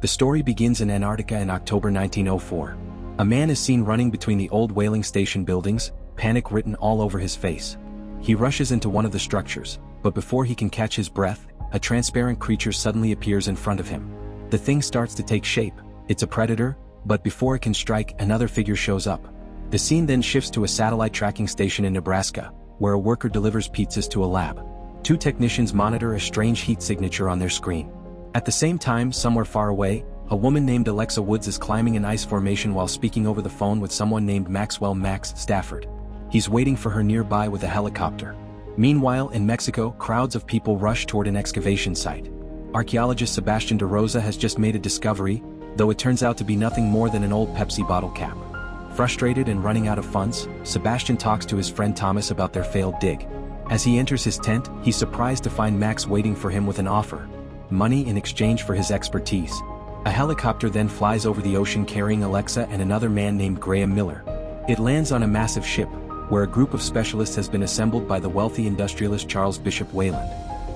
The story begins in Antarctica in October 1904. A man is seen running between the old whaling station buildings, panic written all over his face. He rushes into one of the structures, but before he can catch his breath, a transparent creature suddenly appears in front of him. The thing starts to take shape. It's a predator, but before it can strike, another figure shows up. The scene then shifts to a satellite tracking station in Nebraska, where a worker delivers pizzas to a lab. Two technicians monitor a strange heat signature on their screen. At the same time, somewhere far away, a woman named Alexa Woods is climbing an ice formation while speaking over the phone with someone named Maxwell Max Stafford. He's waiting for her nearby with a helicopter. Meanwhile, in Mexico, crowds of people rush toward an excavation site. Archaeologist Sebastian de Rosa has just made a discovery, though it turns out to be nothing more than an old Pepsi bottle cap. Frustrated and running out of funds, Sebastian talks to his friend Thomas about their failed dig. As he enters his tent, he's surprised to find Max waiting for him with an offer: money in exchange for his expertise. A helicopter then flies over the ocean carrying Alexa and another man named Graham Miller. It lands on a massive ship, where a group of specialists has been assembled by the wealthy industrialist Charles Bishop Wayland.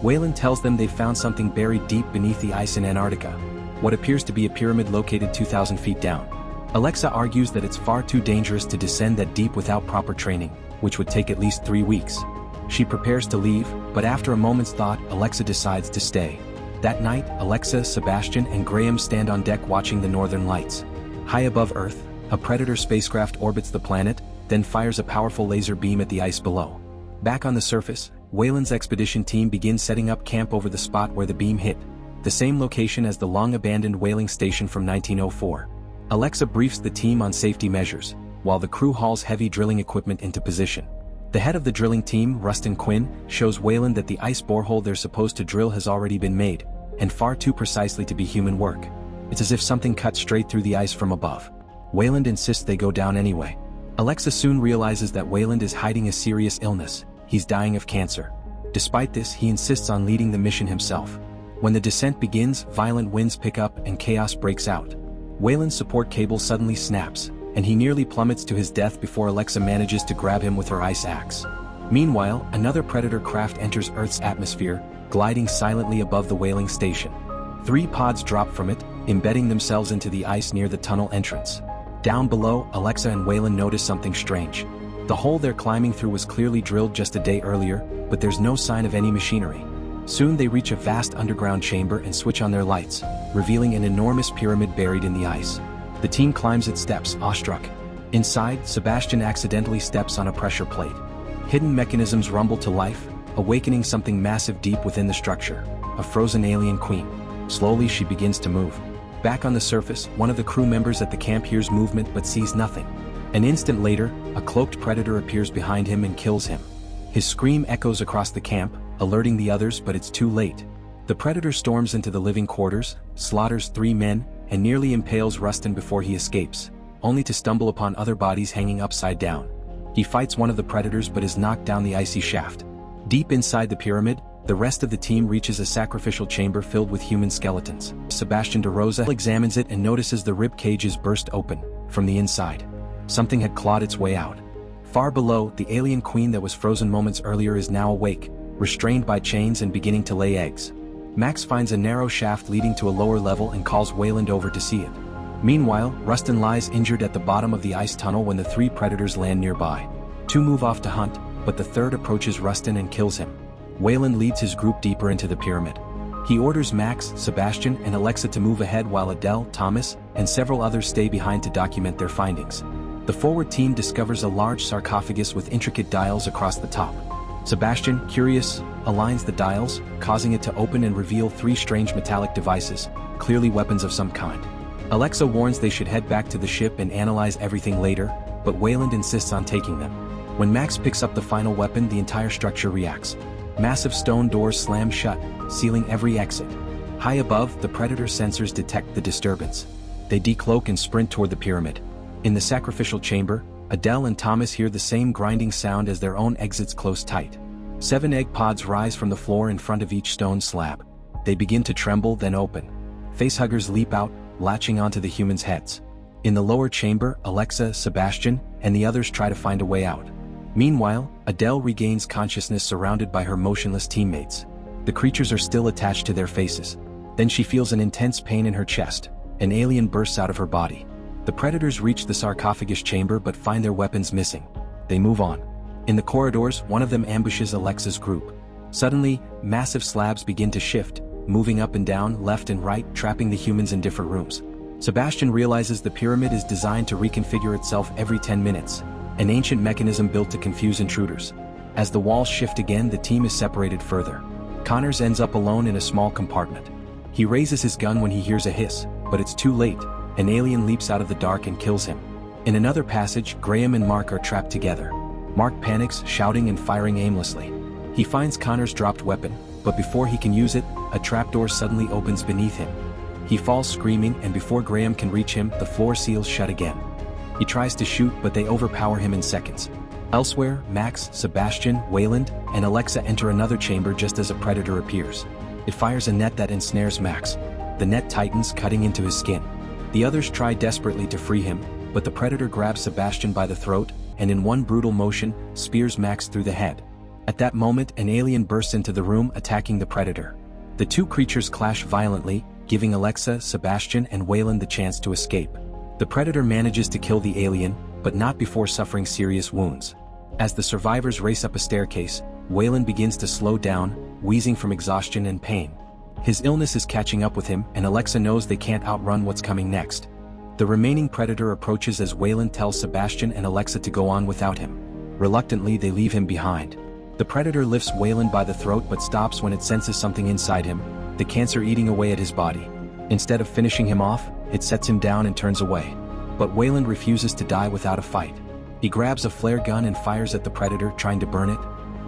Wayland tells them they've found something buried deep beneath the ice in Antarctica, what appears to be a pyramid located 2,000 feet down. Alexa argues that it's far too dangerous to descend that deep without proper training, which would take at least 3 weeks. She prepares to leave, but after a moment's thought, Alexa decides to stay. That night, Alexa, Sebastian, and Graham stand on deck watching the northern lights. High above Earth, a Predator spacecraft orbits the planet, then fires a powerful laser beam at the ice below. Back on the surface, Wayland's expedition team begins setting up camp over the spot where the beam hit, the same location as the long-abandoned whaling station from 1904. Alexa briefs the team on safety measures, while the crew hauls heavy drilling equipment into position. The head of the drilling team, Rustin Quinn, shows Wayland that the ice borehole they're supposed to drill has already been made, and far too precisely to be human work. It's as if something cut straight through the ice from above. Wayland insists they go down anyway. Alexa soon realizes that Wayland is hiding a serious illness. He's dying of cancer. Despite this, he insists on leading the mission himself. When the descent begins, violent winds pick up and chaos breaks out. Wayland's support cable suddenly snaps, and he nearly plummets to his death before Alexa manages to grab him with her ice axe. Meanwhile, another Predator craft enters Earth's atmosphere, gliding silently above the whaling station. 3 pods drop from it, embedding themselves into the ice near the tunnel entrance. Down below, Alexa and Wayland notice something strange. The hole they're climbing through was clearly drilled just a day earlier, but there's no sign of any machinery. Soon they reach a vast underground chamber and switch on their lights, revealing an enormous pyramid buried in the ice. The team climbs its steps, awestruck. Inside, Sebastian accidentally steps on a pressure plate. Hidden mechanisms rumble to life, awakening something massive deep within the structure, a frozen alien queen. Slowly she begins to move. Back on the surface, one of the crew members at the camp hears movement but sees nothing. An instant later, a cloaked predator appears behind him and kills him. His scream echoes across the camp, alerting the others, but it's too late. The predator storms into the living quarters, slaughters 3 men, and nearly impales Rustin before he escapes, only to stumble upon other bodies hanging upside down. He fights one of the predators but is knocked down the icy shaft. Deep inside the pyramid, the rest of the team reaches a sacrificial chamber filled with human skeletons. Sebastian de Rosa examines it and notices the rib cages burst open from the inside. Something had clawed its way out. Far below, the alien queen that was frozen moments earlier is now awake, restrained by chains and beginning to lay eggs. Max finds a narrow shaft leading to a lower level and calls Wayland over to see it. Meanwhile, Rustin lies injured at the bottom of the ice tunnel when the 3 predators land nearby. 2 move off to hunt, but the third approaches Rustin and kills him. Wayland leads his group deeper into the pyramid. He orders Max, Sebastian, and Alexa to move ahead while Adele, Thomas, and several others stay behind to document their findings. The forward team discovers a large sarcophagus with intricate dials across the top. Sebastian, curious, aligns the dials, causing it to open and reveal 3 strange metallic devices, clearly weapons of some kind. Alexa warns they should head back to the ship and analyze everything later, but Wayland insists on taking them. When Max picks up the final weapon, the entire structure reacts. Massive stone doors slam shut, sealing every exit. High above, the Predator sensors detect the disturbance. They decloak and sprint toward the pyramid. In the sacrificial chamber, Adele and Thomas hear the same grinding sound as their own exits close tight. 7 egg pods rise from the floor in front of each stone slab. They begin to tremble, then open. Facehuggers leap out, latching onto the humans' heads. In the lower chamber, Alexa, Sebastian, and the others try to find a way out. Meanwhile, Adele regains consciousness surrounded by her motionless teammates. The creatures are still attached to their faces. Then she feels an intense pain in her chest. An alien bursts out of her body. The predators reach the sarcophagus chamber but find their weapons missing. They move on. In the corridors, one of them ambushes Alexa's group. Suddenly, massive slabs begin to shift, moving up and down, left and right, trapping the humans in different rooms. Sebastian realizes the pyramid is designed to reconfigure itself every 10 minutes, an ancient mechanism built to confuse intruders. As the walls shift again, the team is separated further. Connors ends up alone in a small compartment. He raises his gun when he hears a hiss, but it's too late. An alien leaps out of the dark and kills him. In another passage, Graham and Mark are trapped together. Mark panics, shouting and firing aimlessly. He finds Connor's dropped weapon, but before he can use it, a trapdoor suddenly opens beneath him. He falls screaming, and before Graham can reach him, the floor seals shut again. He tries to shoot, but they overpower him in seconds. Elsewhere, Max, Sebastian, Wayland, and Alexa enter another chamber just as a predator appears. It fires a net that ensnares Max. The net tightens, cutting into his skin. The others try desperately to free him, but the predator grabs Sebastian by the throat, and in one brutal motion, spears Max through the head. At that moment, an alien bursts into the room, attacking the predator. The two creatures clash violently, giving Alexa, Sebastian, and Wayland the chance to escape. The predator manages to kill the alien, but not before suffering serious wounds. As the survivors race up a staircase, Wayland begins to slow down, wheezing from exhaustion and pain. His illness is catching up with him, and Alexa knows they can't outrun what's coming next. The remaining predator approaches as Wayland tells Sebastian and Alexa to go on without him. Reluctantly, they leave him behind. The predator lifts Wayland by the throat but stops when it senses something inside him, the cancer eating away at his body. Instead of finishing him off, it sets him down and turns away. But Wayland refuses to die without a fight. He grabs a flare gun and fires at the predator, trying to burn it.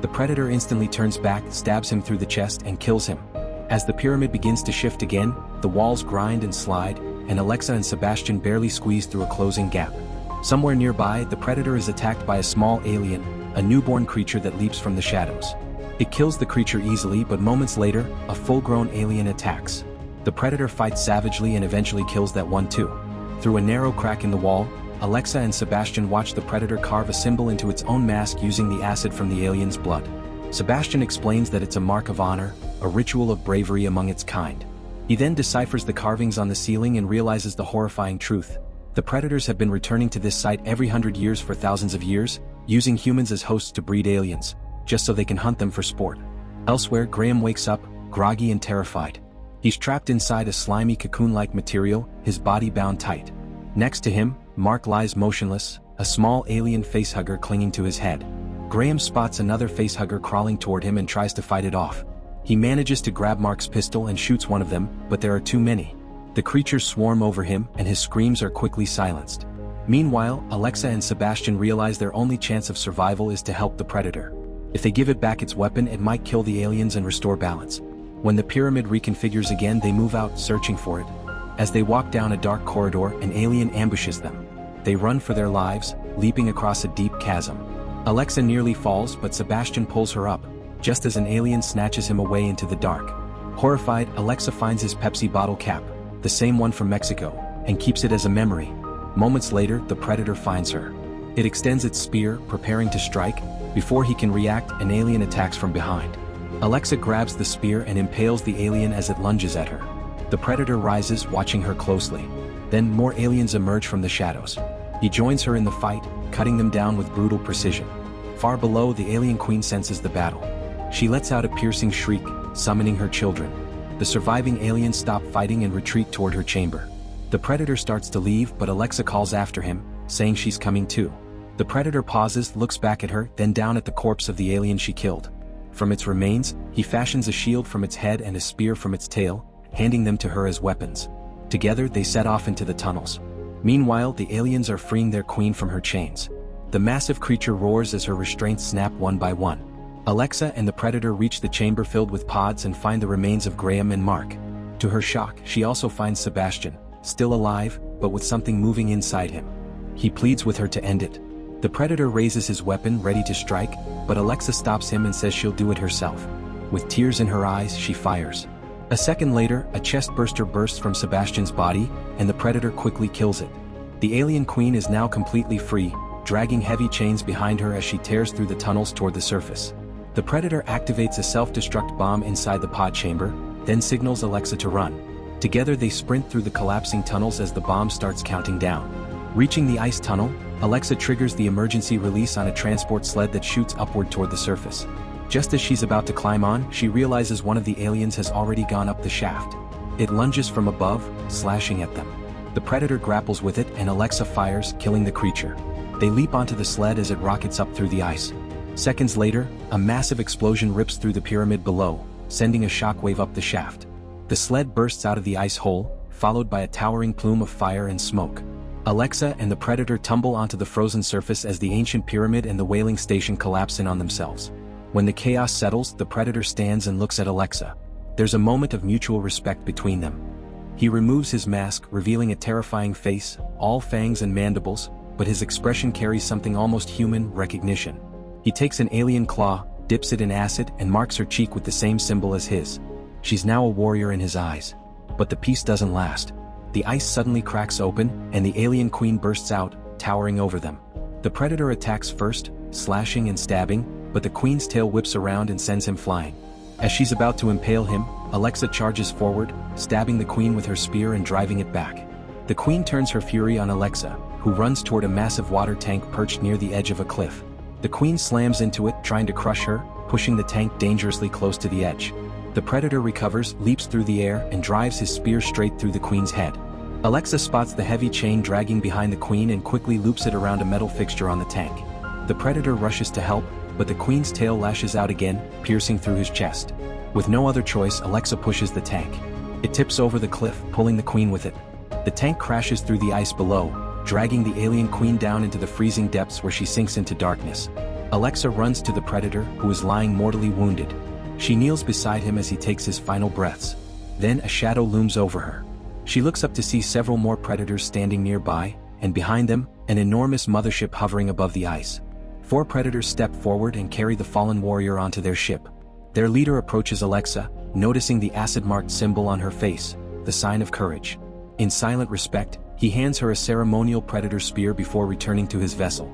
The predator instantly turns back, stabs him through the chest, and kills him. As the pyramid begins to shift again, the walls grind and slide, and Alexa and Sebastian barely squeeze through a closing gap. Somewhere nearby, the predator is attacked by a small alien, a newborn creature that leaps from the shadows. It kills the creature easily, but moments later, a full-grown alien attacks. The predator fights savagely and eventually kills that one too. Through a narrow crack in the wall, Alexa and Sebastian watch the predator carve a symbol into its own mask using the acid from the alien's blood. Sebastian explains that it's a mark of honor, a ritual of bravery among its kind. He then deciphers the carvings on the ceiling and realizes the horrifying truth. The predators have been returning to this site every 100 years for thousands of years, using humans as hosts to breed aliens, just so they can hunt them for sport. Elsewhere, Graham wakes up, groggy and terrified. He's trapped inside a slimy cocoon-like material, his body bound tight. Next to him, Mark lies motionless, a small alien facehugger clinging to his head. Graham spots another facehugger crawling toward him and tries to fight it off. He manages to grab Mark's pistol and shoots one of them, but there are too many. The creatures swarm over him, and his screams are quickly silenced. Meanwhile, Alexa and Sebastian realize their only chance of survival is to help the predator. If they give it back its weapon, it might kill the aliens and restore balance. When the pyramid reconfigures again, they move out, searching for it. As they walk down a dark corridor, an alien ambushes them. They run for their lives, leaping across a deep chasm. Alexa nearly falls, but Sebastian pulls her up, just as an alien snatches him away into the dark. Horrified, Alexa finds his Pepsi bottle cap, the same one from Mexico, and keeps it as a memory. Moments later, the predator finds her. It extends its spear, preparing to strike. Before he can react, an alien attacks from behind. Alexa grabs the spear and impales the alien as it lunges at her. The predator rises, watching her closely. Then more aliens emerge from the shadows. He joins her in the fight, cutting them down with brutal precision. Far below, the alien queen senses the battle. She lets out a piercing shriek, summoning her children. The surviving aliens stop fighting and retreat toward her chamber. The predator starts to leave, but Alexa calls after him, saying she's coming too. The predator pauses, looks back at her, then down at the corpse of the alien she killed. From its remains, he fashions a shield from its head and a spear from its tail, handing them to her as weapons. Together, they set off into the tunnels. Meanwhile, the aliens are freeing their queen from her chains. The massive creature roars as her restraints snap one by one. Alexa and the predator reach the chamber filled with pods and find the remains of Graham and Mark. To her shock, she also finds Sebastian, still alive, but with something moving inside him. He pleads with her to end it. The predator raises his weapon, ready to strike, but Alexa stops him and says she'll do it herself. With tears in her eyes, she fires. A second later, a chest burster bursts from Sebastian's body, and the predator quickly kills it. The alien queen is now completely free, dragging heavy chains behind her as she tears through the tunnels toward the surface. The predator activates a self-destruct bomb inside the pod chamber, then signals Alexa to run. Together they sprint through the collapsing tunnels as the bomb starts counting down. Reaching the ice tunnel, Alexa triggers the emergency release on a transport sled that shoots upward toward the surface. Just as she's about to climb on, she realizes one of the aliens has already gone up the shaft. It lunges from above, slashing at them. The predator grapples with it and Alexa fires, killing the creature. They leap onto the sled as it rockets up through the ice. Seconds later, a massive explosion rips through the pyramid below, sending a shockwave up the shaft. The sled bursts out of the ice hole, followed by a towering plume of fire and smoke. Alexa and the predator tumble onto the frozen surface as the ancient pyramid and the whaling station collapse in on themselves. When the chaos settles, the predator stands and looks at Alexa. There's a moment of mutual respect between them. He removes his mask, revealing a terrifying face, all fangs and mandibles, but his expression carries something almost human: recognition. He takes an alien claw, dips it in acid, and marks her cheek with the same symbol as his. She's now a warrior in his eyes. But the peace doesn't last. The ice suddenly cracks open, and the alien queen bursts out, towering over them. The predator attacks first, slashing and stabbing, but the queen's tail whips around and sends him flying. As she's about to impale him, Alexa charges forward, stabbing the queen with her spear and driving it back. The queen turns her fury on Alexa, who runs toward a massive water tank perched near the edge of a cliff. The queen slams into it, trying to crush her, pushing the tank dangerously close to the edge. The predator recovers, leaps through the air, and drives his spear straight through the queen's head. Alexa spots the heavy chain dragging behind the queen and quickly loops it around a metal fixture on the tank. The predator rushes to help, but the queen's tail lashes out again, piercing through his chest. With no other choice, Alexa pushes the tank. It tips over the cliff, pulling the queen with it. The tank crashes through the ice below, dragging the alien queen down into the freezing depths where she sinks into darkness. Alexa runs to the predator, who is lying mortally wounded. She kneels beside him as he takes his final breaths. Then a shadow looms over her. She looks up to see several more predators standing nearby, and behind them, an enormous mothership hovering above the ice. 4 predators step forward and carry the fallen warrior onto their ship. Their leader approaches Alexa, noticing the acid-marked symbol on her face, the sign of courage. In silent respect, he hands her a ceremonial predator spear before returning to his vessel.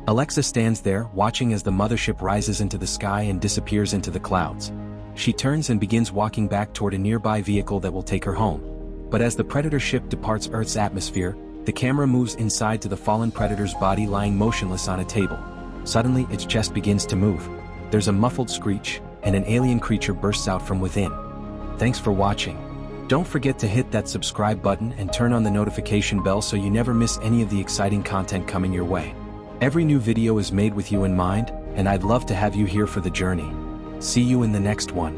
Alexa stands there, watching as the mothership rises into the sky and disappears into the clouds. She turns and begins walking back toward a nearby vehicle that will take her home. But as the predator ship departs Earth's atmosphere, the camera moves inside to the fallen predator's body lying motionless on a table. Suddenly, its chest begins to move. There's a muffled screech, and an alien creature bursts out from within. Thanks for watching. Don't forget to hit that subscribe button and turn on the notification bell so you never miss any of the exciting content coming your way. Every new video is made with you in mind, and I'd love to have you here for the journey. See you in the next one.